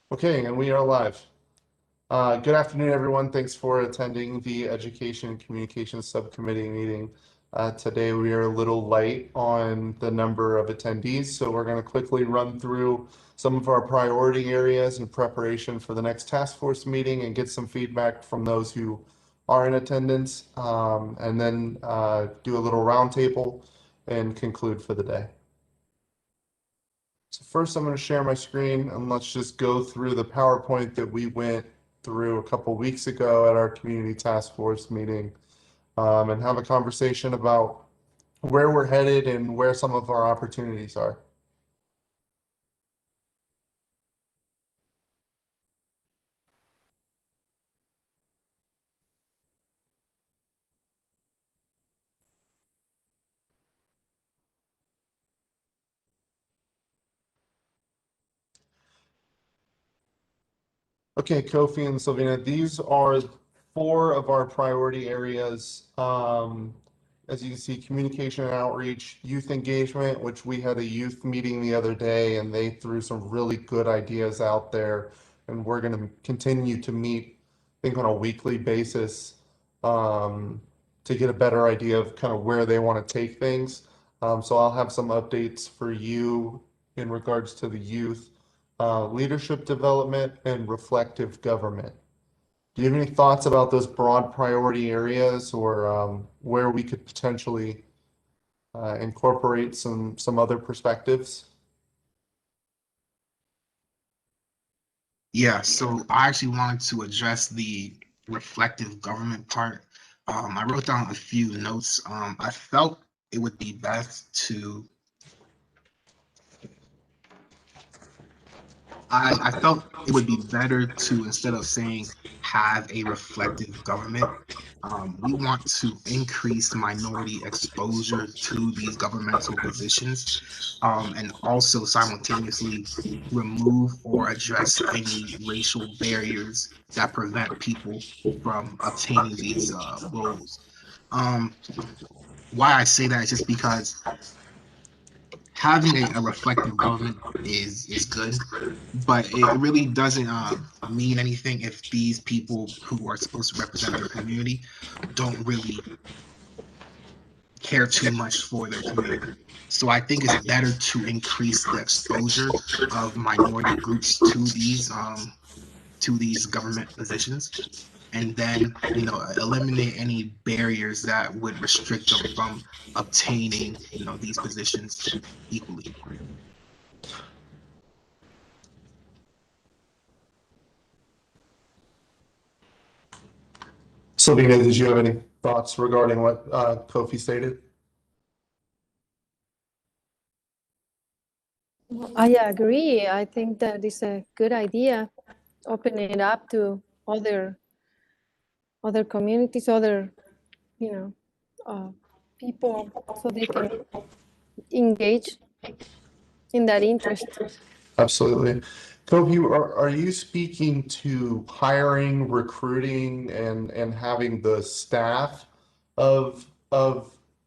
Okay, and we are live. Good afternoon, everyone. Thanks for attending the Education and Communications Subcommittee meeting. Today we are a little light on the number of attendees, so we're going to quickly run through some of our priority areas in preparation for the next task force meeting and get some feedback from those who are in attendance, and then do a little roundtable and conclude for the day. So first I'm going to share my screen and let's just go through the PowerPoint that we went through a couple weeks ago at our community task force meeting, and have a conversation about where we're headed and where some of our opportunities are. Okay, Kofi and Sylvina, these are 4 of our priority areas. As you can see, communication and outreach, youth engagement, which we had a youth meeting the other day and they threw some really good ideas out there. And we're going to continue to meet, I think, on a weekly basis, to get a better idea of kind of where they want to take things. So I'll have some updates for you in regards to the youth, leadership development, and reflective government. Do you have any thoughts about those broad priority areas, or where we could potentially incorporate some other perspectives? Yeah, so I actually wanted to address the reflective government part. I wrote down a few notes. I felt it would be best to I felt it would be better to, instead of saying have a reflective government, we want to increase minority exposure to these governmental positions, and also simultaneously remove or address any racial barriers that prevent people from obtaining these roles. Um, why I say that is just because having a reflective government is good, but it really doesn't mean anything if these people who are supposed to represent their community don't really care too much for their community. So I think it's better to increase the exposure of minority groups to these government positions, and then eliminate any barriers that would restrict them from obtaining these positions equally. Sylvina, did you have any thoughts regarding what Kofi stated? I agree. I think that is a good idea. Open it up to other communities, other people, so they can engage in that interest. Absolutely. Kofi, are you speaking to hiring, recruiting, and having the staff of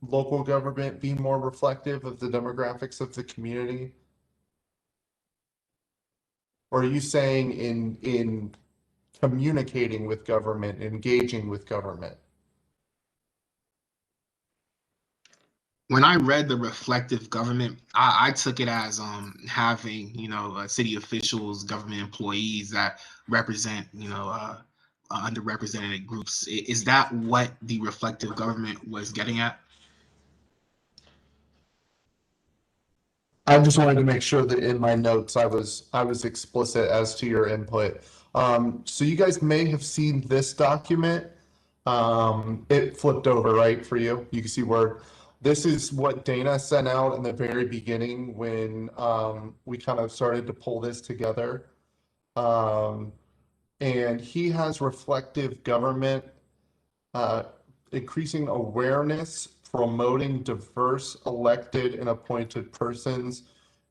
local government be more reflective of the demographics of the community? Or are you saying in communicating with government, engaging with government? When I read the reflective government, I took it as having city officials, government employees that represent underrepresented groups. Is that what the reflective government was getting at? I just wanted to make sure that in my notes I was explicit as to your input. So you guys may have seen this document. It flipped over, right, for you. You can see Word. This is what Dana sent out in the very beginning when we kind of started to pull this together. Um, and he has reflective government, uh, increasing awareness, promoting diverse elected and appointed persons,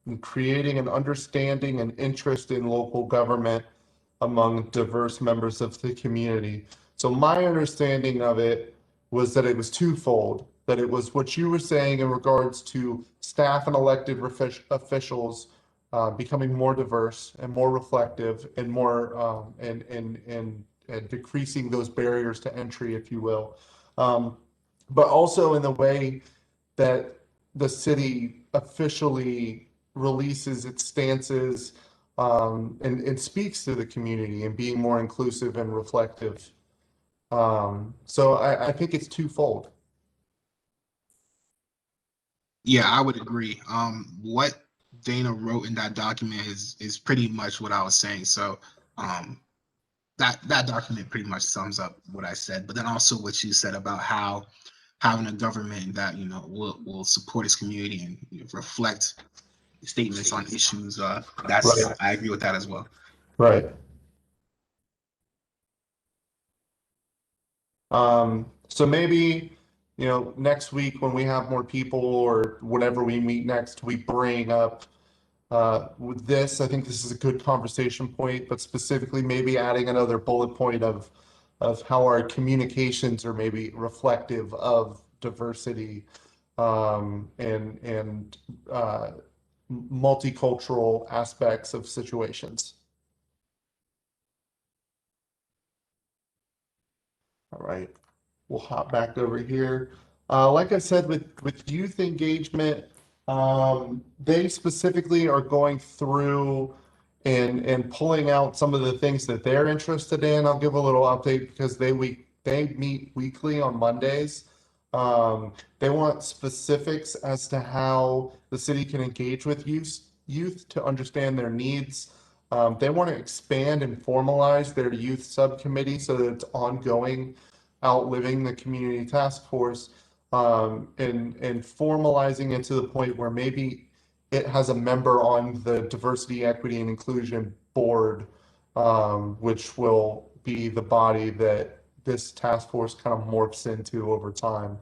and creating an understanding and interest in local government among diverse members of the community. So my understanding of it was that it was twofold, that it was what you were saying in regards to staff and elected officials becoming more diverse and more reflective and more and decreasing those barriers to entry, if you will. But also in the way that the city officially releases its stances and speaks to the community and being more inclusive and reflective. So I think it's twofold. Yeah, I would agree. What Dana wrote in that document is pretty much what I was saying. So that document pretty much sums up what I said. But then also what you said about how having a government that will support its community and reflect statements on issues. Right. I agree with that as well. Right. So maybe, next week when we have more people or whenever we meet next, we bring up with this. I think this is a good conversation point, but specifically maybe adding another bullet point of how our communications are maybe reflective of diversity and multicultural aspects of situations. All right, we'll hop back over here. Like I said, with youth engagement, they specifically are going through and pulling out some of the things that they're interested in. I'll give a little update because they meet weekly on Mondays. They want specifics as to how the city can engage with youth to understand their needs. They want to expand and formalize their youth subcommittee so that it's ongoing, outliving the community task force, and formalizing it to the point where maybe it has a member on the diversity, equity, and inclusion board, which will be the body that this task force kind of morphs into over time.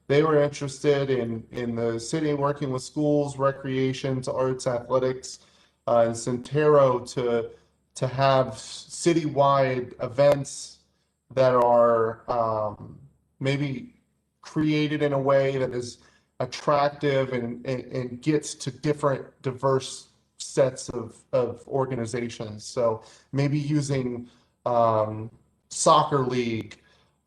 They were interested in the city working with schools, recreations, arts, athletics, and Centero to have citywide events that are maybe created in a way that is attractive and gets to different diverse sets of organizations. So maybe using soccer league,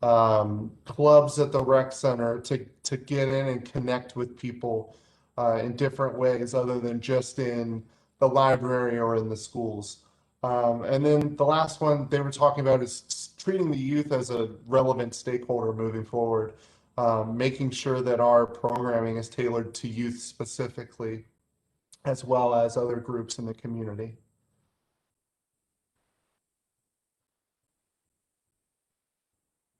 clubs at the rec center to get in and connect with people in different ways other than just in the library or in the schools. And then the last one they were talking about is treating the youth as a relevant stakeholder moving forward, making sure that our programming is tailored to youth specifically, as well as other groups in the community.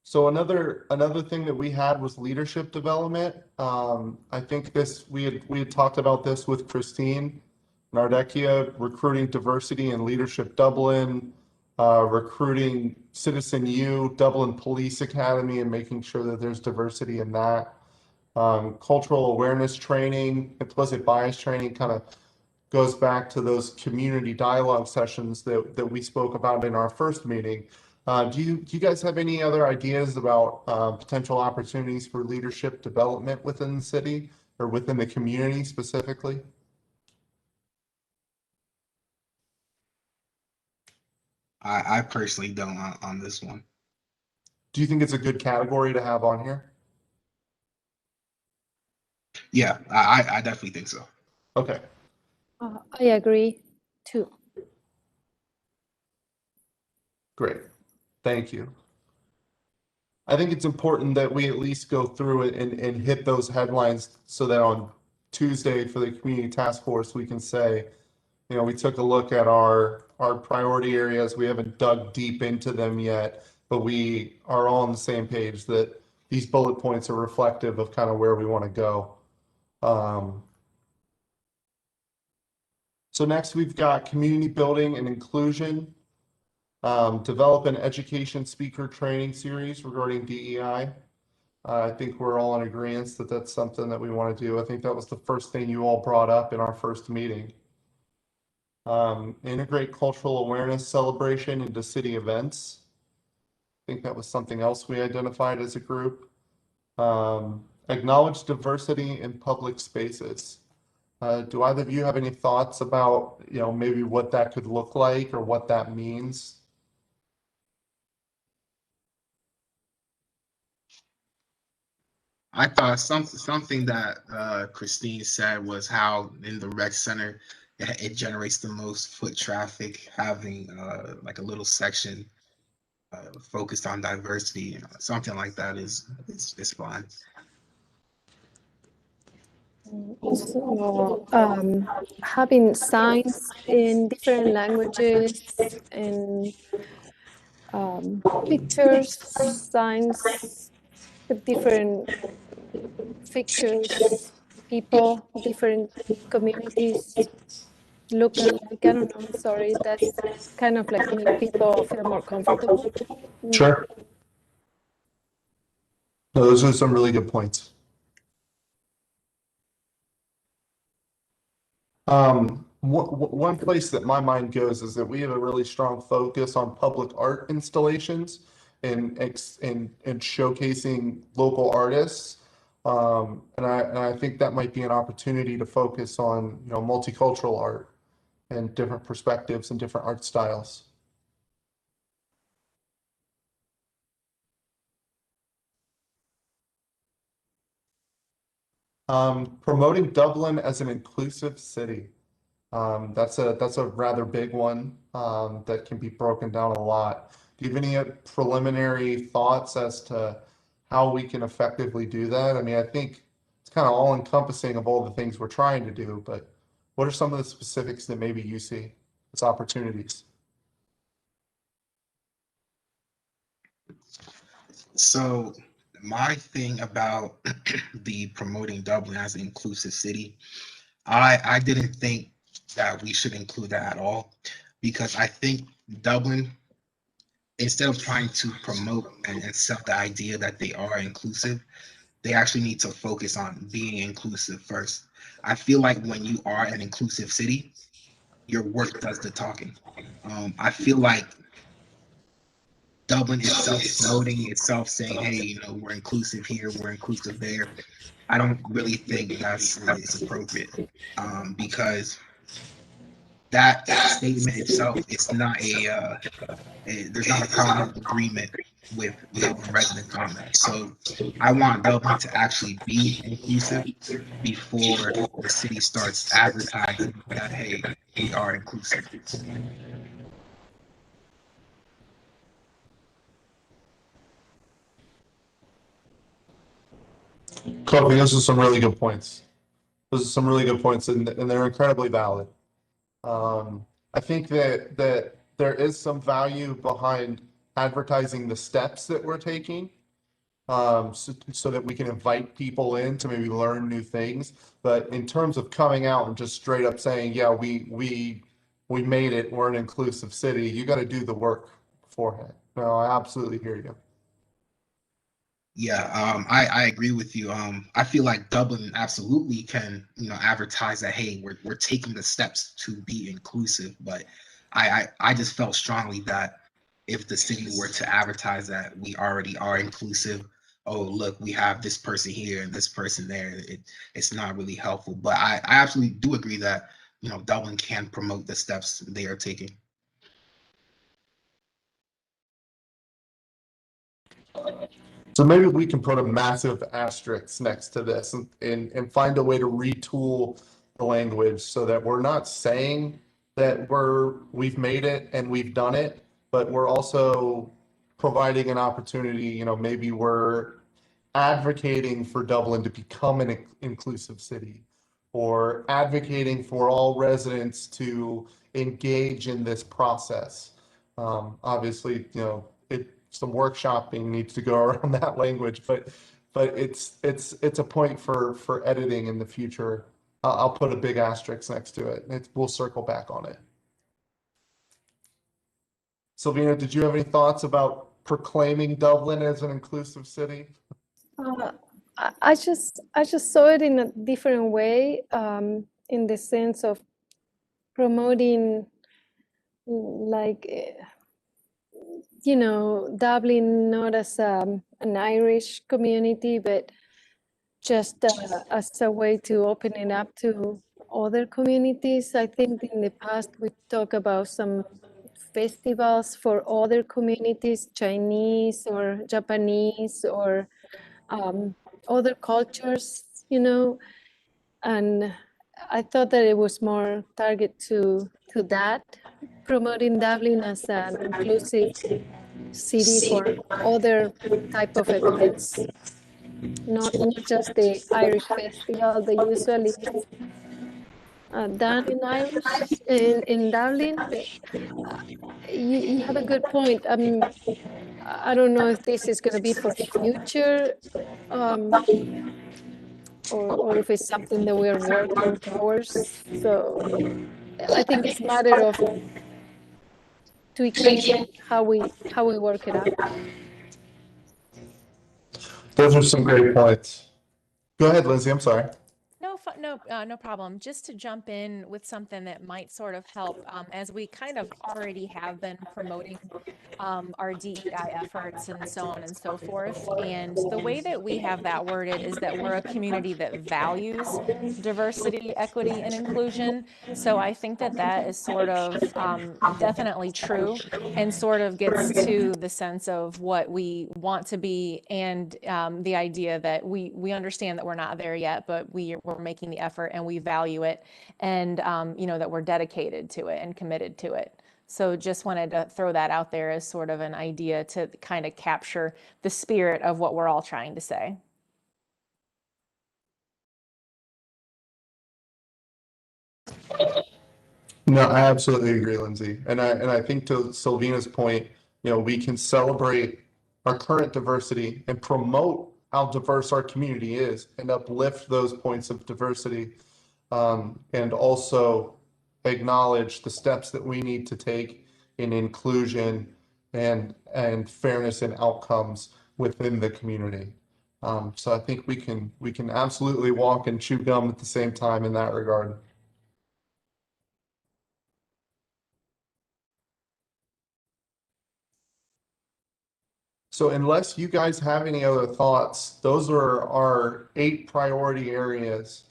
So another thing that we had was leadership development. I think we had talked about this with Christine Nardecchia, recruiting diversity and leadership Dublin, recruiting Citizen U, Dublin Police Academy, and making sure that there's diversity in that. Cultural awareness training, implicit bias training kind of goes back to those community dialogue sessions that we spoke about in our first meeting. Do you guys have any other ideas about potential opportunities for leadership development within the city or within the community specifically? I personally don't on this one. Do you think it's a good category to have on here? Yeah, I definitely think so. Okay, I agree too. great. Thank you. I think it's important that we at least go through it and hit those headlines so that on Tuesday for the community task force, we can say, we took a look at our priority areas. We haven't dug deep into them yet, but we are all on the same page that these bullet points are reflective of kind of where we want to go. So next we've got community building and inclusion. Develop an education speaker training series regarding DEI. I think we're all in agreement that that's something that we want to do. I think that was the first thing you all brought up in our first meeting. Integrate cultural awareness celebration into city events. I think that was something else we identified as a group. Acknowledge diversity in public spaces. Do either of you have any thoughts about, maybe what that could look like or what that means? I thought something that Christine said was how in the rec center it generates the most foot traffic, having like a little section focused on diversity. Something like that is fine. So, having signs in different languages and pictures, signs with different features, people, different communities look alike. I don't know, sorry, that's kind of like make people feel more comfortable. Sure. No, those are some really good points. One place that my mind goes is that we have a really strong focus on public art installations and showcasing local artists. And I think that might be an opportunity to focus on, multicultural art and different perspectives and different art styles. Promoting Dublin as an inclusive city. That's a rather big one, that can be broken down a lot. Do you have any preliminary thoughts as to how we can effectively do that? I mean, I think it's kind of all encompassing of all the things we're trying to do, but what are some of the specifics that maybe you see as opportunities? So my thing about the promoting Dublin as an inclusive city, I didn't think that we should include that at all, because I think Dublin, instead of trying to promote and sell the idea that they are inclusive, they actually need to focus on being inclusive first. I feel like when you are an inclusive city, your work does the talking. I feel like Dublin itself promoting itself, saying, "Hey, we're inclusive here, we're inclusive there." I don't really think that's is appropriate, because that statement itself, it's not there's not a common agreement with Dublin residents on that. So I want Dublin to actually be inclusive before the city starts advertising that, hey, we are inclusive. Kofi, those are some really good points. Those are some really good points, and they're incredibly valid. I think that there is some value behind advertising the steps that we're taking, so that we can invite people in to maybe learn new things. But in terms of coming out and just straight up saying, yeah, we made it, we're an inclusive city, you got to do the work beforehand. No, I absolutely hear you. Yeah, I agree with you. I feel like Dublin absolutely can, advertise that, hey, we're taking the steps to be inclusive. But I just felt strongly that if the city were to advertise that we already are inclusive, oh look, we have this person here and this person there, it's not really helpful. But I absolutely do agree that, Dublin can promote the steps they are taking. So maybe we can put a massive asterisk next to this and find a way to retool the language so that we're not saying that we've made it and we've done it, but we're also providing an opportunity, maybe we're advocating for Dublin to become an inclusive city, or advocating for all residents to engage in this process. Obviously, some workshopping needs to go around that language, but it's a point for editing in the future. I'll put a big asterisk next to it. We'll circle back on it. Sylvina, did you have any thoughts about proclaiming Dublin as an inclusive city? Uh, I just saw it in a different way, in the sense of promoting, like, Dublin not as an Irish community, but just as a way to open it up to other communities. I think in the past we talked about some festivals for other communities, Chinese or Japanese or other cultures, you know, and I thought that it was more target to that, promoting Dublin as an inclusive city for other type of events, not just the Irish festival that usually is done in Irish in Dublin. But you have a good point. I don't know if this is going to be for future, um, or if it's something that we are working towards. So I think it's a matter of tweaking how we work it out. Those are some great points. Go ahead, Lindsay. I'm sorry. No problem. Just to jump in with something that might sort of help, as we kind of already have been promoting our DEI efforts and so on and so forth. And the way that we have that worded is that we're a community that values diversity, equity, and inclusion. So I think that that is sort of definitely true and sort of gets to the sense of what we want to be, and the idea that we understand that we're not there yet, but we're making the effort and we value it, and that we're dedicated to it and committed to it. So just wanted to throw that out there as sort of an idea to kind of capture the spirit of what we're all trying to say. No, I absolutely agree, Lindsay. And I think to Sylvina's point, we can celebrate our current diversity and promote how diverse our community is and uplift those points of diversity, and also acknowledge the steps that we need to take in inclusion and fairness and outcomes within the community. So I think we can absolutely walk and chew gum at the same time in that regard. So unless you guys have any other thoughts, those are our 8 priority areas.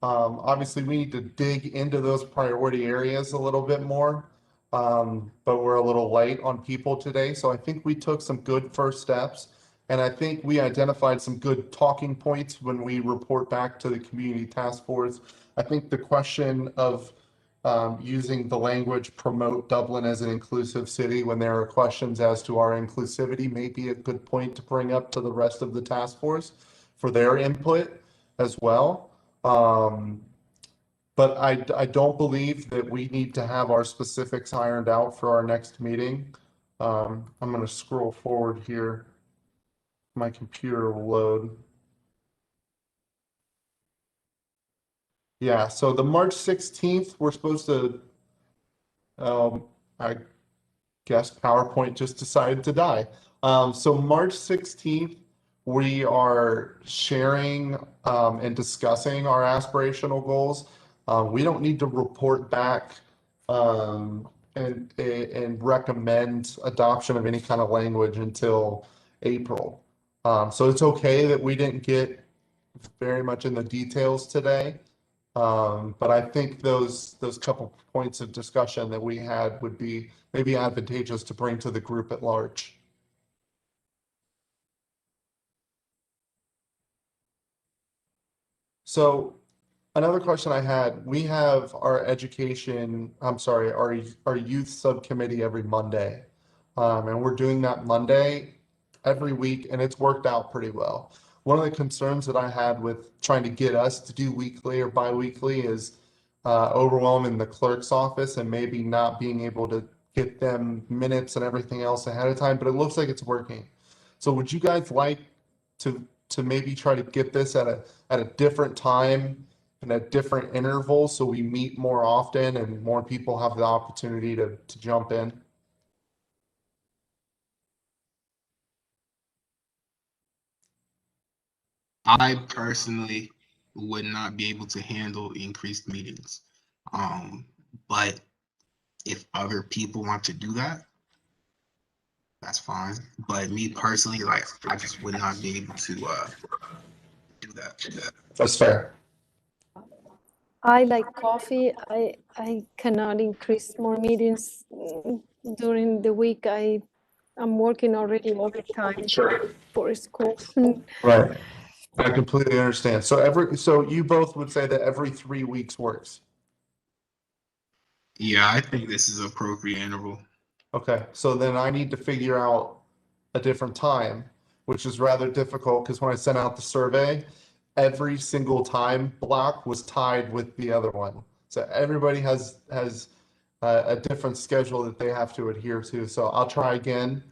Obviously, we need to dig into those priority areas a little bit more, but we're a little light on people today. So I think we took some good first steps, and I think we identified some good talking points when we report back to the community task force. I think the question of using the language promote Dublin as an inclusive city when there are questions as to our inclusivity may be a good point to bring up to the rest of the task force for their input as well. But I don't believe that we need to have our specifics ironed out for our next meeting. I'm going to scroll forward here. My computer will load. Yeah, so the March 16th, we're supposed to, I guess PowerPoint just decided to die. So March 16th, we are sharing and discussing our aspirational goals. We don't need to report back and recommend adoption of any kind of language until April. So it's okay that we didn't get very much in the details today. But I think those couple points of discussion that we had would be maybe advantageous to bring to the group at large. So another question I had, we have our our youth subcommittee every Monday. And we're doing that Monday every week, and it's worked out pretty well. One of the concerns that I had with trying to get us to do weekly or bi-weekly is overwhelming the clerk's office and maybe not being able to get them minutes and everything else ahead of time, but it looks like it's working. So would you guys like to maybe try to get this at a different time and at different intervals so we meet more often and more people have the opportunity to jump in? I personally would not be able to handle increased meetings. But if other people want to do that, that's fine. But me personally, like, I just would not be able to do that. That's fair. I like coffee. I cannot increase more meetings during the week. I'm working already overtime for school. Right. I completely understand. So you both would say that every 3 weeks works. Yeah, I think this is appropriate interval. Okay, so then I need to figure out a different time, which is rather difficult because when I sent out the survey, every single time block was tied with the other one. So everybody has a different schedule that they have to adhere to. So I'll try again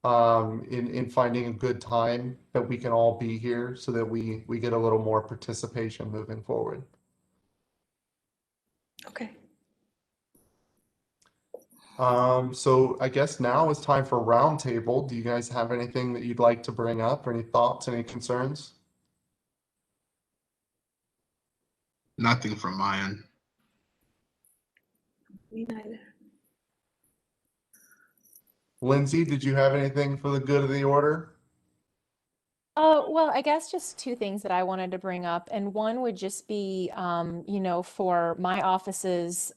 in finding a good time that we can all be here so that we get a little more participation moving forward. Okay. So I guess now is time for roundtable. Do you guys have anything that you'd like to bring up? Any thoughts, any concerns? Nothing from my end. Me neither. Lindsay, did you have anything for the good of the order? Well, I guess just two things that I wanted to bring up, and one would just be, for my office's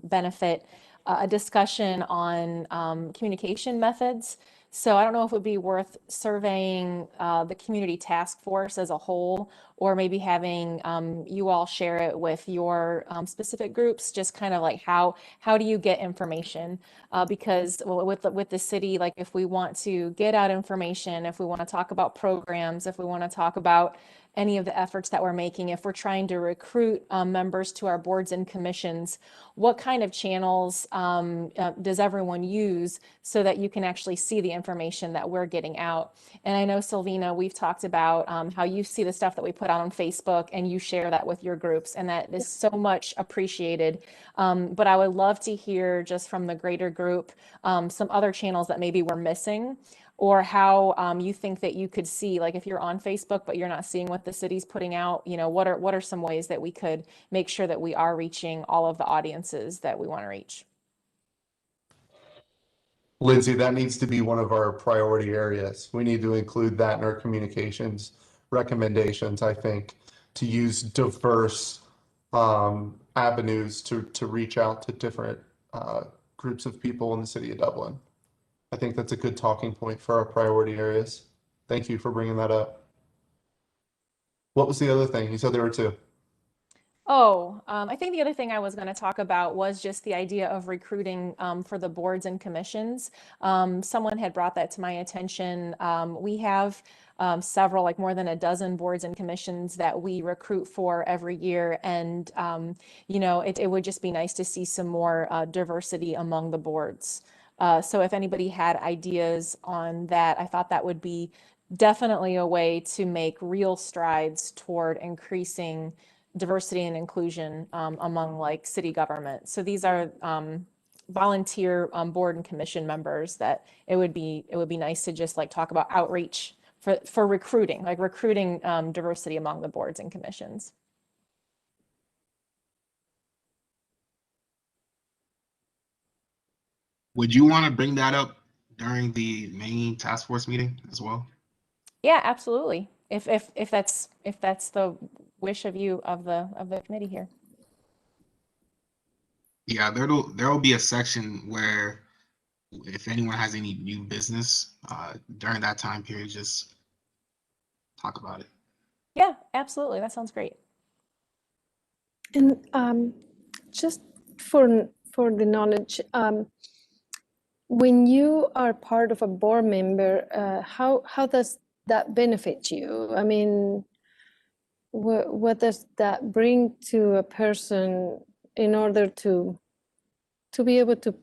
benefit, a discussion on communication methods. So I don't know if it would be worth surveying the community task force as a whole, or maybe having you all share it with your specific groups, just kind of like how do you get information? Because with the city, like if we want to get out information, if we want to talk about programs, if we want to talk about any of the efforts that we're making, if we're trying to recruit members to our boards and commissions, what kind of channels does everyone use so that you can actually see the information that we're getting out? And I know, Sylvina, we've talked about how you see the stuff that we put out on Facebook and you share that with your groups, and that is so much appreciated. But I would love to hear just from the greater group some other channels that maybe we're missing, or how you think that you could see, like if you're on Facebook but you're not seeing what the city's putting out, what are some ways that we could make sure that we are reaching all of the audiences that we want to reach? Lindsay, that needs to be one of our priority areas. We need to include that in our communications recommendations, I think, to use diverse avenues to reach out to different groups of people in the city of Dublin. I think that's a good talking point for our priority areas. Thank you for bringing that up. What was the other thing? You said there were two. Oh, I think the other thing I was going to talk about was just the idea of recruiting for the boards and commissions. Someone had brought that to my attention. We have several, like more than a dozen boards and commissions that we recruit for every year. And, it would just be nice to see some more diversity among the boards. So if anybody had ideas on that, I thought that would be definitely a way to make real strides toward increasing diversity and inclusion among like city government. So these are volunteer board and commission members that it would be nice to just like talk about outreach for recruiting, like recruiting diversity among the boards and commissions. Would you want to bring that up during the main task force meeting as well? Yeah, absolutely. If that's the wish of you of the committee here. Yeah, there'll be a section where if anyone has any new business during that time period, just talk about it. Yeah, absolutely. That sounds great. And just for the knowledge, when you are part of a board member, how does that benefit you? I mean, what does that bring to a person in order to be able to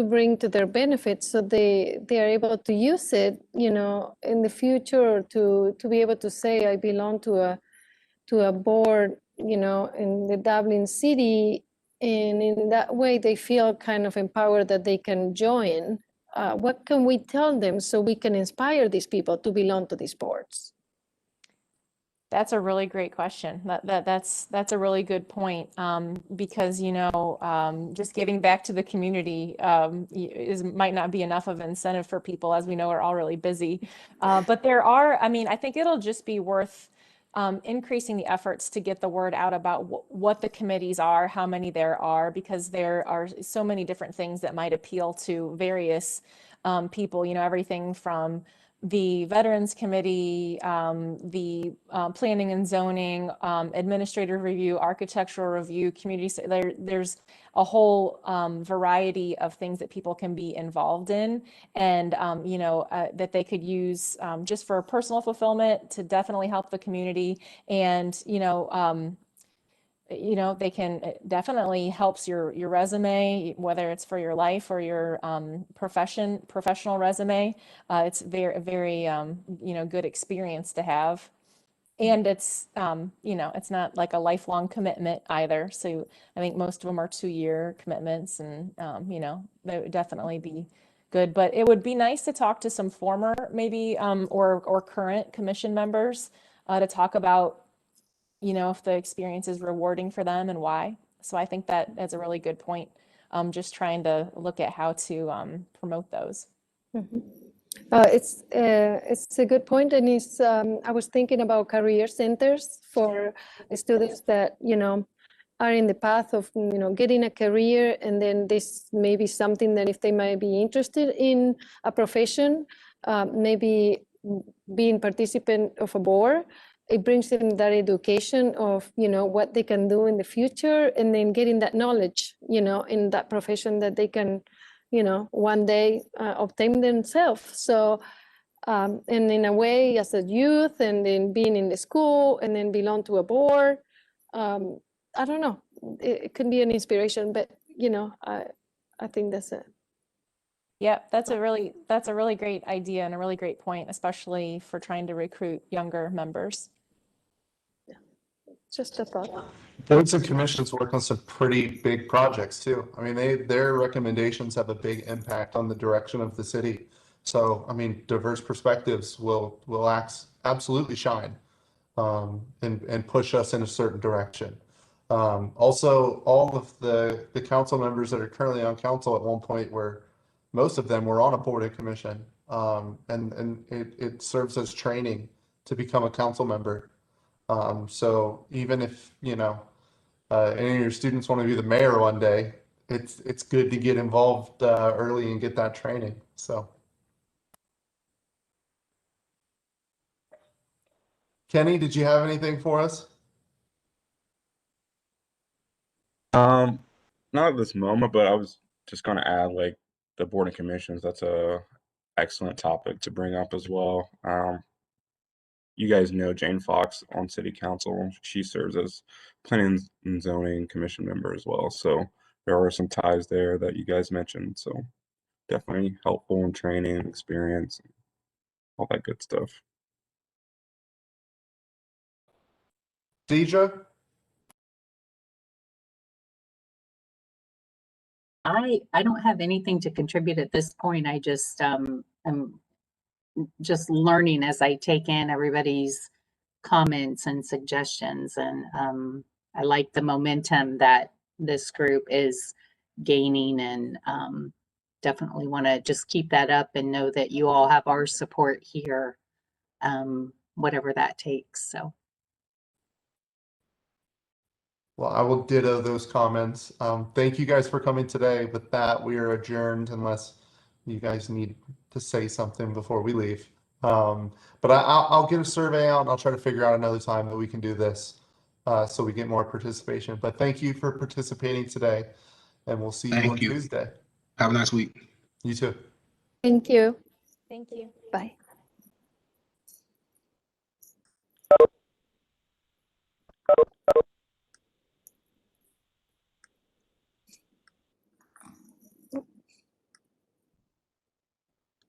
bring to their benefit, so they are able to use it, in the future, to be able to say, I belong to a board, in the Dublin city, and in that way they feel kind of empowered that they can join. What can we tell them so we can inspire these people to belong to these boards? That's a really great question. That's a really good point, because just giving back to the community might not be enough of an incentive for people, as we know are all really busy. But there are, I mean, I think it'll just be worth increasing the efforts to get the word out about what the committees are, how many there are, because there are so many different things that might appeal to various people, you know, everything from the Veterans Committee, the Planning and Zoning, Administrative Review, Architectural Review, Community, there's a whole variety of things that people can be involved in, and you know, that they could use just for personal fulfillment to definitely help the community. And they can, it definitely helps your resume, whether it's for your life or your professional resume. It's very good experience to have. And it's, it's not like a lifelong commitment either. So I think most of them are 2-year commitments, and, they would definitely be good. But it would be nice to talk to some former maybe or current commission members to talk about, if the experience is rewarding for them and why. So I think that that's a really good point. Just trying to look at how to promote those. Mhm. It's a good point, and I was thinking about career centers for students that are in the path of getting a career, and then this may be something that if they might be interested in a profession, maybe being participant of a board, it brings them that education of what they can do in the future, and then getting that knowledge in that profession that they can one day obtain themselves. So and in a way, as a youth, and then being in the school, and then belong to a board, I don't know, it could be an inspiration, but I think that's it. Yeah, that's a really great idea and a really great point, especially for trying to recruit younger members. Just a thought. Boards and commissions work on some pretty big projects too. I mean, their recommendations have a big impact on the direction of the city. So, I mean, diverse perspectives will absolutely shine, and push us in a certain direction. Also, all of the council members that are currently on council at one point most of them were on a board and commission. And it serves as training to become a council member. So even if, any of your students want to be the mayor one day, it's good to get involved early and get that training. So, Kenny, did you have anything for us? Not at this moment, but I was just going to add, like, the board and commissions. That's a excellent topic to bring up as well. You guys know Jane Fox on City Council. She serves as Planning and Zoning Commission member as well. So there are some ties there that you guys mentioned. So definitely helpful in training and experience, all that good stuff. Deidre? I don't have anything to contribute at this point. I just I'm just learning as I take in everybody's comments and suggestions, and I like the momentum that this group is gaining, and definitely want to just keep that up and know that you all have our support here, whatever that takes. So. Well, I will ditto those comments. Thank you guys for coming today. With that, we are adjourned unless you guys need to say something before we leave. But I'll get a survey out and I'll try to figure out another time that we can do this so we get more participation. But thank you for participating today, and we'll see you Thank on you. Tuesday. Have a nice week. You too. Thank you. Thank you. Bye.